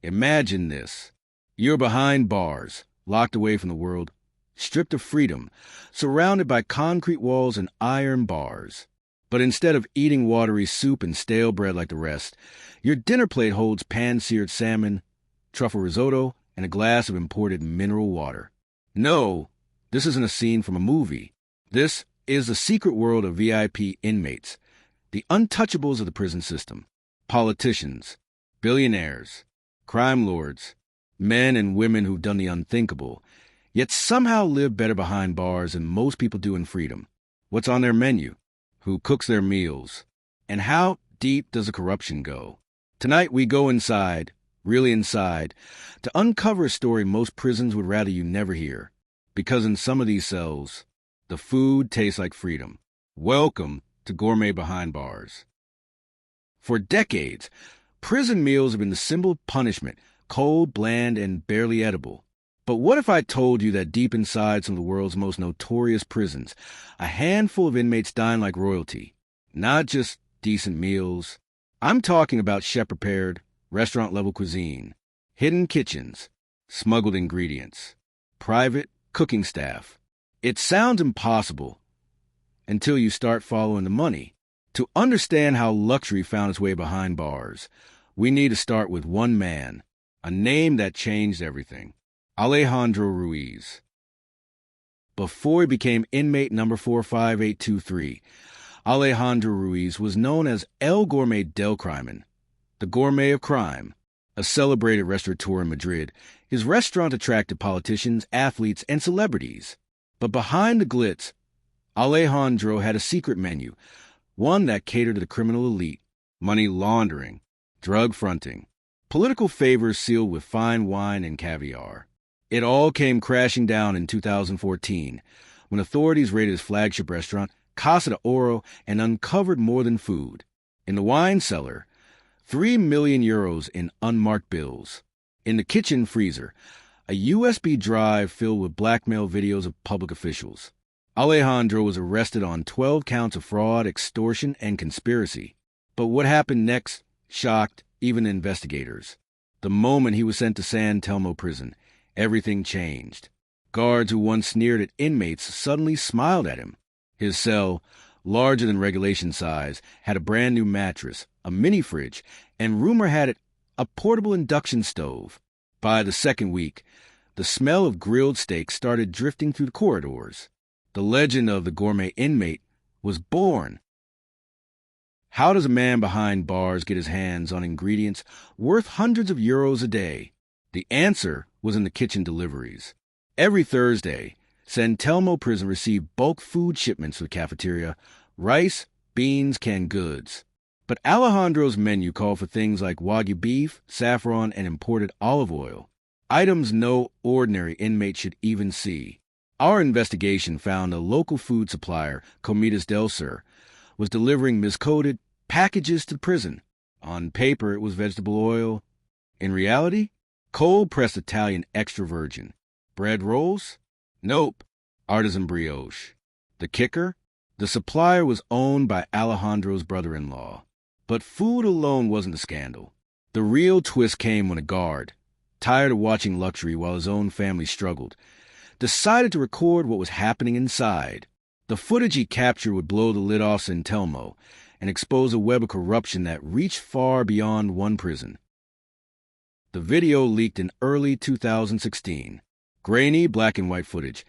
Imagine this. You're behind bars, locked away from the world, stripped of freedom, surrounded by concrete walls and iron bars. But instead of eating watery soup and stale bread like the rest, your dinner plate holds pan-seared salmon, truffle risotto, and a glass of imported mineral water. No, this isn't a scene from a movie. This is the secret world of VIP inmates, the untouchables of the prison system, politicians, billionaires, crime lords, men and women who've done the unthinkable, yet somehow live better behind bars than most people do in freedom. What's on their menu? Who cooks their meals? And how deep does the corruption go? Tonight we go inside, really inside, to uncover a story most prisons would rather you never hear. Because in some of these cells, the food tastes like freedom. Welcome to Gourmet Behind Bars. For decades, prison meals have been the symbol of punishment, cold, bland, and barely edible. But what if I told you that deep inside some of the world's most notorious prisons, a handful of inmates dine like royalty? Not just decent meals. I'm talking about chef-prepared, restaurant-level cuisine, hidden kitchens, smuggled ingredients, private cooking staff. It sounds impossible until you start following the money. To understand how luxury found its way behind bars, we need to start with one man, a name that changed everything. Alejandro Ruiz. Before he became inmate number 45823, Alejandro Ruiz was known as El Gourmet del Crimen, the gourmet of crime. A celebrated restaurateur in Madrid, his restaurant attracted politicians, athletes, and celebrities. But behind the glitz, Alejandro had a secret menu, one that catered to the criminal elite, money laundering, drug fronting, political favors sealed with fine wine and caviar. It all came crashing down in 2014 when authorities raided his flagship restaurant, Casa de Oro, and uncovered more than food. In the wine cellar, 3 million euros in unmarked bills. In the kitchen freezer, a USB drive filled with blackmail videos of public officials. Alejandro was arrested on 12 counts of fraud, extortion, and conspiracy. But what happened next shocked even investigators. The moment he was sent to San Telmo prison, everything changed. Guards who once sneered at inmates suddenly smiled at him. His cell, larger than regulation size, had a brand new mattress, a mini fridge, and rumor had it, a portable induction stove. By the second week, the smell of grilled steak started drifting through the corridors. The legend of the gourmet inmate was born. How does a man behind bars get his hands on ingredients worth hundreds of euros a day? The answer was in the kitchen deliveries. Every Thursday, San Telmo prison received bulk food shipments to the cafeteria, rice, beans, canned goods. But Alejandro's menu called for things like Wagyu beef, saffron, and imported olive oil, items no ordinary inmate should even see. Our investigation found a local food supplier, Comidas del Sur, was delivering miscoded packages to the prison. On paper, it was vegetable oil. In reality, cold-pressed Italian extra virgin. Bread rolls? Nope. Artisan brioche. The kicker? The supplier was owned by Alejandro's brother-in-law. But food alone wasn't the scandal. The real twist came when a guard, tired of watching luxury while his own family struggled, decided to record what was happening inside. The footage he captured would blow the lid off San Telmo and expose a web of corruption that reached far beyond one prison. The video leaked in early 2016. Grainy black and white footage,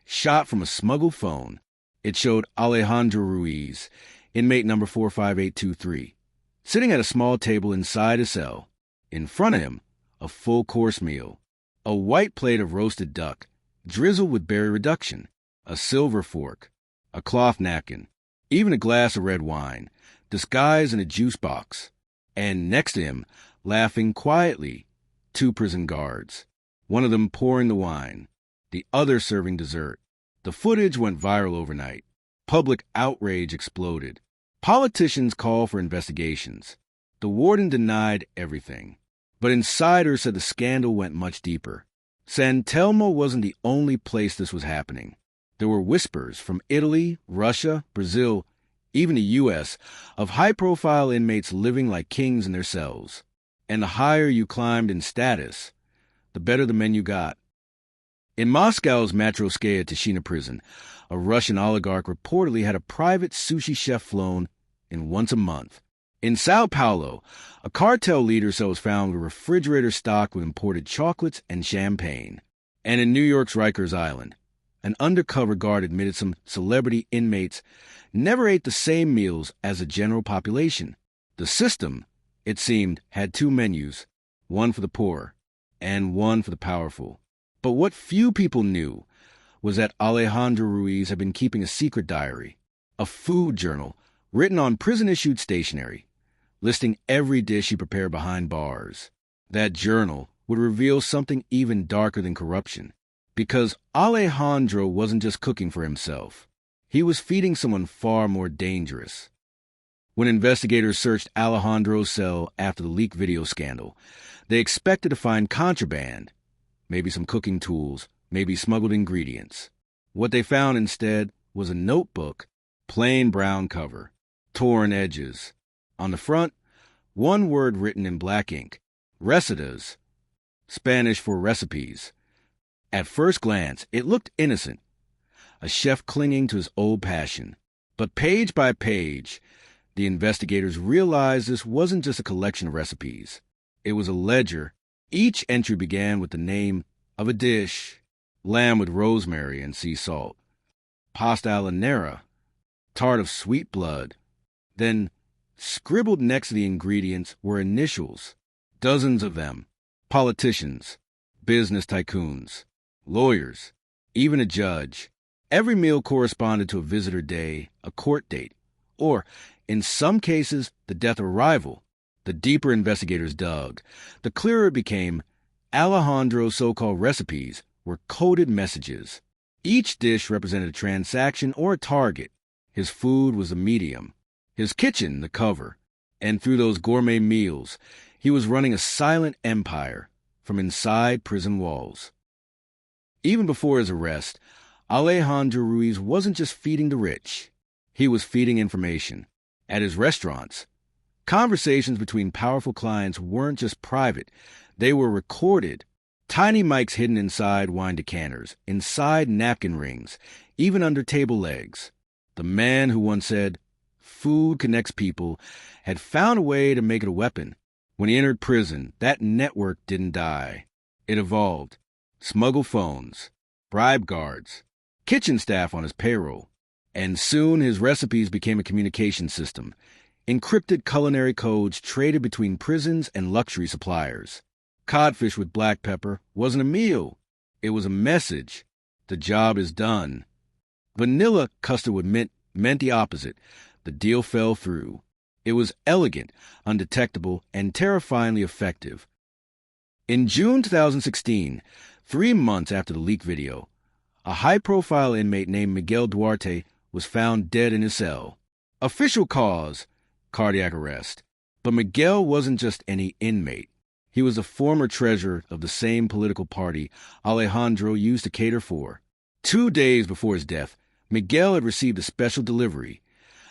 shot from a smuggled phone. It showed Alejandro Ruiz, inmate number 45823, sitting at a small table inside his cell. In front of him, a full-course meal. A white plate of roasted duck, drizzled with berry reduction, a silver fork, a cloth napkin, even a glass of red wine, disguised in a juice box. And next to him, laughing quietly, 2 prison guards, one of them pouring the wine, the other serving dessert. The footage went viral overnight. Public outrage exploded. Politicians called for investigations. The warden denied everything. But insiders said the scandal went much deeper. San Telmo wasn't the only place this was happening. There were whispers from Italy, Russia, Brazil, even the U.S., of high-profile inmates living like kings in their cells. And the higher you climbed in status, the better the menu got. In Moscow's Matryoshkaya Tishina prison, a Russian oligarch reportedly had a private sushi chef flown in once a month. In Sao Paulo, a cartel leader cell was found with a refrigerator stocked with imported chocolates and champagne. And in New York's Rikers Island, an undercover guard admitted some celebrity inmates never ate the same meals as the general population. The system, it seemed, had two menus, one for the poor and one for the powerful. But what few people knew was that Alejandro Ruiz had been keeping a secret diary, a food journal written on prison-issued stationery, listing every dish he prepared behind bars. That journal would reveal something even darker than corruption, because Alejandro wasn't just cooking for himself. He was feeding someone far more dangerous. When investigators searched Alejandro's cell after the leaked video scandal, they expected to find contraband, maybe some cooking tools, maybe smuggled ingredients. What they found instead was a notebook, plain brown cover, torn edges. On the front, one word written in black ink, recetas, Spanish for recipes. At first glance, it looked innocent, a chef clinging to his old passion. But page by page, the investigators realized this wasn't just a collection of recipes. It was a ledger. Each entry began with the name of a dish: lamb with rosemary and sea salt, pasta alla nera, tart of sweet blood. Then, scribbled next to the ingredients were initials, dozens of them, politicians, business tycoons, lawyers, even a judge. Every meal corresponded to a visitor day, a court date, or, in some cases, the death of a rival. The deeper investigators dug, the clearer it became. Alejandro's so-called recipes were coded messages. Each dish represented a transaction or a target. His food was the medium, his kitchen the cover. And through those gourmet meals, he was running a silent empire from inside prison walls. Even before his arrest, Alejandro Ruiz wasn't just feeding the rich. He was feeding information. At his restaurants, conversations between powerful clients weren't just private. They were recorded. Tiny mics hidden inside wine decanters, inside napkin rings, even under table legs. The man who once said, "Food connects people," had found a way to make it a weapon. When he entered prison, that network didn't die. It evolved. Smuggled phones, bribe guards, kitchen staff on his payroll. And soon his recipes became a communication system. Encrypted culinary codes traded between prisons and luxury suppliers. Codfish with black pepper wasn't a meal. It was a message. The job is done. Vanilla custard with mint meant the opposite. The deal fell through. It was elegant, undetectable, and terrifyingly effective. In June 2016, 3 months after the leaked video, a high-profile inmate named Miguel Duarte was found dead in his cell. Official cause: cardiac arrest. But Miguel wasn't just any inmate. He was a former treasurer of the same political party Alejandro used to cater for. 2 days before his death, Miguel had received a special delivery,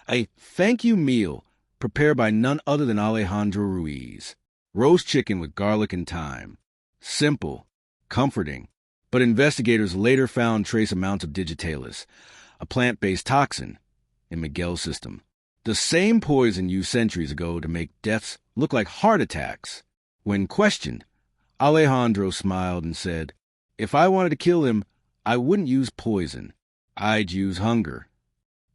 a thank-you meal prepared by none other than Alejandro Ruiz. Roast chicken with garlic and thyme. Simple, comforting. But investigators later found trace amounts of digitalis, a plant-based toxin, in Miguel's system. The same poison used centuries ago to make deaths look like heart attacks. When questioned, Alejandro smiled and said, "If I wanted to kill him, I wouldn't use poison. I'd use hunger."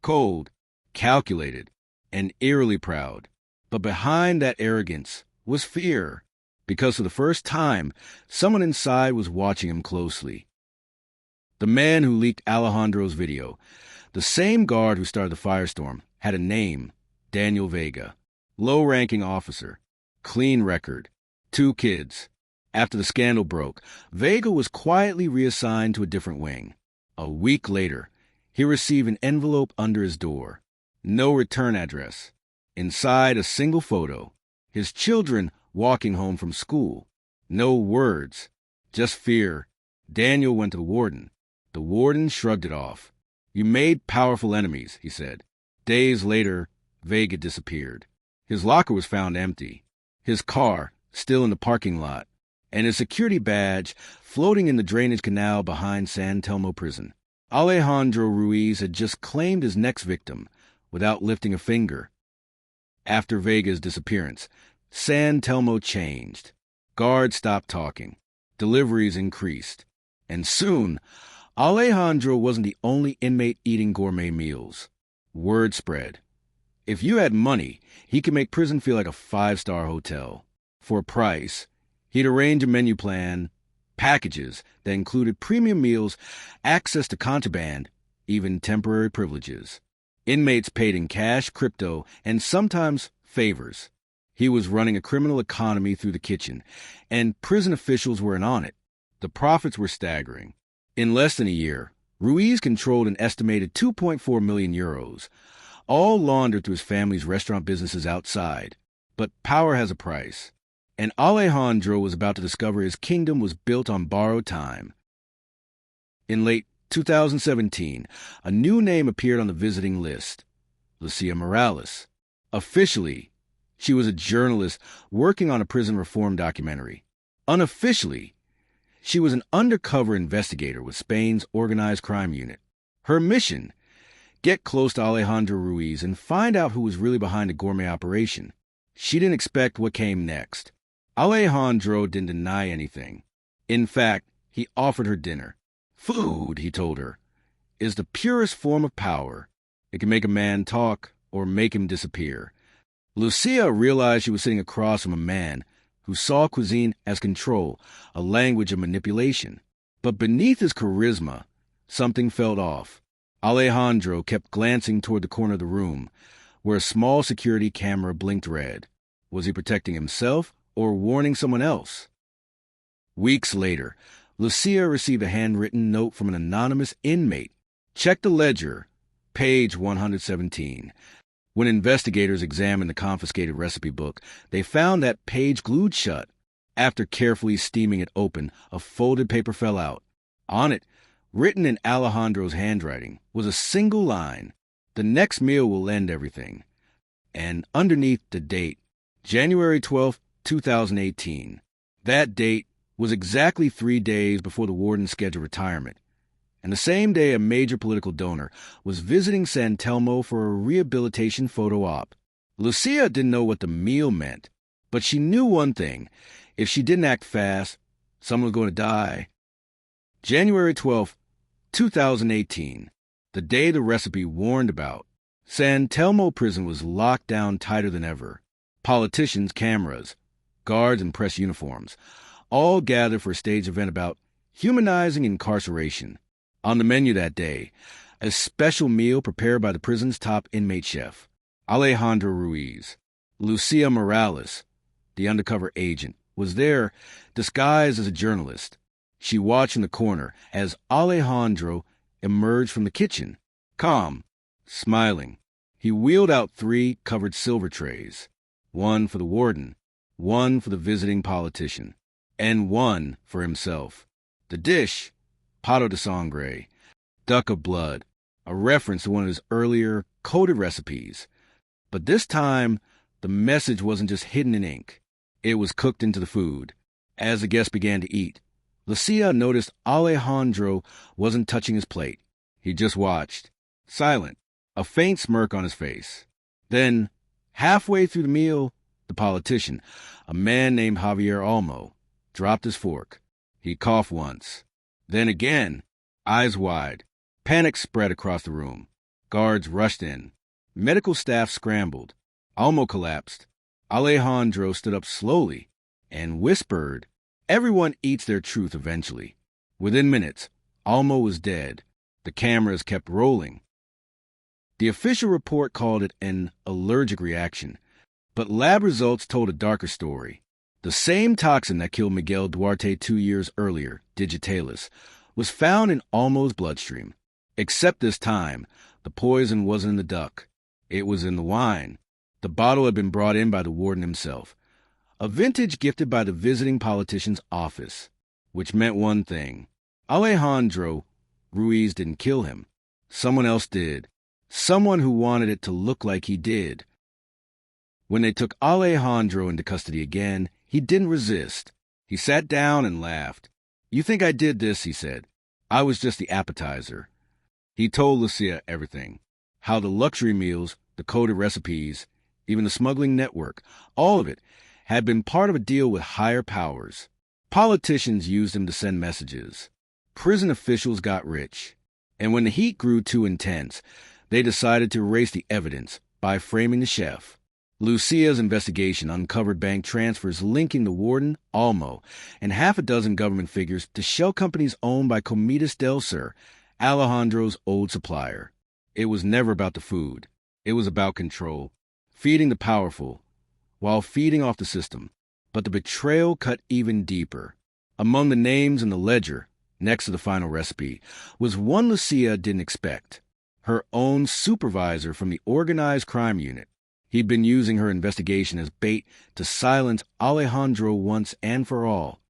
Cold, calculated, and eerily proud. But behind that arrogance was fear, because for the first time, someone inside was watching him closely. The man who leaked Alejandro's video, the same guard who started the firestorm, had a name: Daniel Vega. Low-ranking officer, clean record, 2 kids. After the scandal broke, Vega was quietly reassigned to a different wing. A week later, he received an envelope under his door. No return address. Inside, a single photo. His children walking home from school. No words, just fear. Daniel went to the warden. The warden shrugged it off. "You made powerful enemies," he said. Days later, Vega disappeared. His locker was found empty. His car, still in the parking lot, and his security badge floating in the drainage canal behind San Telmo prison. Alejandro Ruiz had just claimed his next victim without lifting a finger. After Vega's disappearance, San Telmo changed. Guards stopped talking. Deliveries increased. And soon, Alejandro wasn't the only inmate eating gourmet meals. Word spread. If you had money, he could make prison feel like a 5-star hotel. For a price, he'd arrange a menu plan, packages that included premium meals, access to contraband, even temporary privileges. Inmates paid in cash, crypto, and sometimes favors. He was running a criminal economy through the kitchen, and prison officials were in on it. The profits were staggering. In less than a year, Ruiz controlled an estimated 2.4 million euros, all laundered through his family's restaurant businesses outside. But power has a price, and Alejandro was about to discover his kingdom was built on borrowed time. In late 2017, a new name appeared on the visiting list, Lucia Morales. Officially, she was a journalist working on a prison reform documentary. Unofficially, she was an undercover investigator with Spain's organized crime unit. Her mission: get close to Alejandro Ruiz and find out who was really behind the gourmet operation. She didn't expect what came next. Alejandro didn't deny anything. In fact, he offered her dinner. Food, he told her, is the purest form of power. It can make a man talk or make him disappear. Lucia realized she was sitting across from a man who saw cuisine as control, a language of manipulation. But beneath his charisma, something felt off. Alejandro kept glancing toward the corner of the room, where a small security camera blinked red. Was he protecting himself or warning someone else? Weeks later, Lucia received a handwritten note from an anonymous inmate. Check the ledger, page 117. When investigators examined the confiscated recipe book, they found that page glued shut. After carefully steaming it open, a folded paper fell out. On it, written in Alejandro's handwriting, was a single line: "The next meal will end everything." And underneath, the date, January 12, 2018. That date was exactly 3 days before the warden's scheduled retirement, and the same day a major political donor was visiting San Telmo for a rehabilitation photo op. Lucia didn't know what the meal meant, but she knew one thing: if she didn't act fast, someone was going to die. January 12, 2018, the day the recipe warned about. San Telmo prison was locked down tighter than ever. Politicians, cameras, guards in press uniforms, all gathered for a staged event about humanizing incarceration. On the menu that day, a special meal prepared by the prison's top inmate chef, Alejandro Ruiz. Lucia Morales, the undercover agent, was there, disguised as a journalist. She watched in the corner as Alejandro emerged from the kitchen, calm, smiling. He wheeled out 3 covered silver trays, one for the warden, one for the visiting politician, and one for himself. The dish, pato de sangre, duck of blood, a reference to one of his earlier coded recipes. But this time, the message wasn't just hidden in ink. It was cooked into the food. As the guests began to eat, Lucia noticed Alejandro wasn't touching his plate. He just watched, silent, a faint smirk on his face. Then, halfway through the meal, the politician, a man named Javier Olmo, dropped his fork. He coughed once. Then again, eyes wide. Panic spread across the room. Guards rushed in. Medical staff scrambled. Olmo collapsed. Alejandro stood up slowly and whispered, "Everyone eats their truth eventually." Within minutes, Olmo was dead. The cameras kept rolling. The official report called it an allergic reaction, but lab results told a darker story. The same toxin that killed Miguel Duarte 2 years earlier, digitalis, was found in Olmo's bloodstream. Except this time, the poison wasn't in the duck. It was in the wine. The bottle had been brought in by the warden himself, a vintage gifted by the visiting politician's office, which meant one thing: Alejandro Ruiz didn't kill him. Someone else did. Someone who wanted it to look like he did. When they took Alejandro into custody again, He didn't resist. He sat down and laughed. "You think I did this," he said. "I was just the appetizer." He told Lucia everything. How the luxury meals, the coded recipes, even the smuggling network, all of it had been part of a deal with higher powers. Politicians used him to send messages. Prison officials got rich. And when the heat grew too intense, they decided to erase the evidence by framing the chef. Lucia's investigation uncovered bank transfers linking the warden, Almo, and half a dozen government figures to shell companies owned by Comidas del Sur, Alejandro's old supplier. It was never about the food. It was about control, feeding the powerful, while feeding off the system. But the betrayal cut even deeper. Among the names in the ledger, next to the final recipe, was one Lucia didn't expect. Her own supervisor from the organized crime unit. He'd been using her investigation as bait to silence Alejandro once and for all.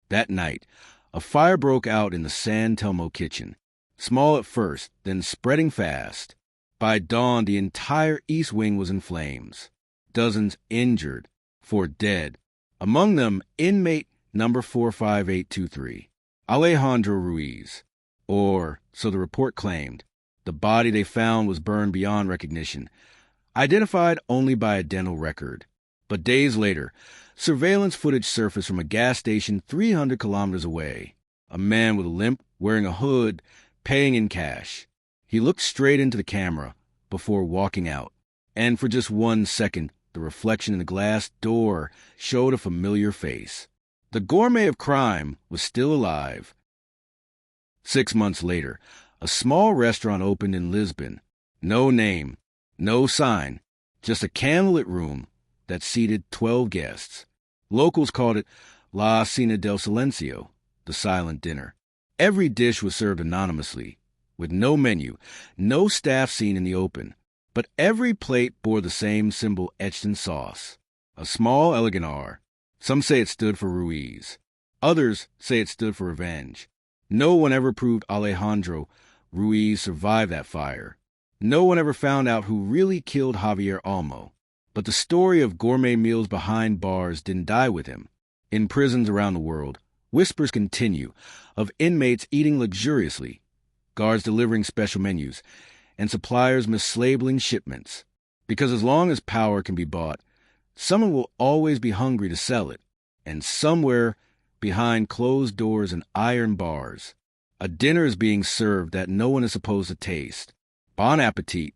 That night, a fire broke out in the San Telmo kitchen. Small at first, then spreading fast. By dawn, the entire east wing was in flames. Dozens injured, 4 dead. Among them, inmate number 45823, Alejandro Ruiz. Or, so the report claimed. The body they found was burned beyond recognition, identified only by a dental record. But days later, surveillance footage surfaced from a gas station 300 kilometers away. A man with a limp, wearing a hood, paying in cash. He looked straight into the camera before walking out. And for just 1 second, the reflection in the glass door showed a familiar face. The gourmet of crime was still alive. 6 months later, a small restaurant opened in Lisbon. No name, no sign, just a candlelit room that seated 12 guests. Locals called it La Cena del Silencio, the silent dinner. Every dish was served anonymously, with no menu, no staff seen in the open. But every plate bore the same symbol etched in sauce, a small elegant R. Some say it stood for Ruiz. Others say it stood for revenge. No one ever proved Alejandro Ruiz survived that fire. No one ever found out who really killed Javier Almo. But the story of gourmet meals behind bars didn't die with him. In prisons around the world, whispers continue of inmates eating luxuriously, guards delivering special menus, and suppliers mislabeling shipments. Because as long as power can be bought, someone will always be hungry to sell it. And somewhere behind closed doors and iron bars, a dinner is being served that no one is supposed to taste. Bon appetit.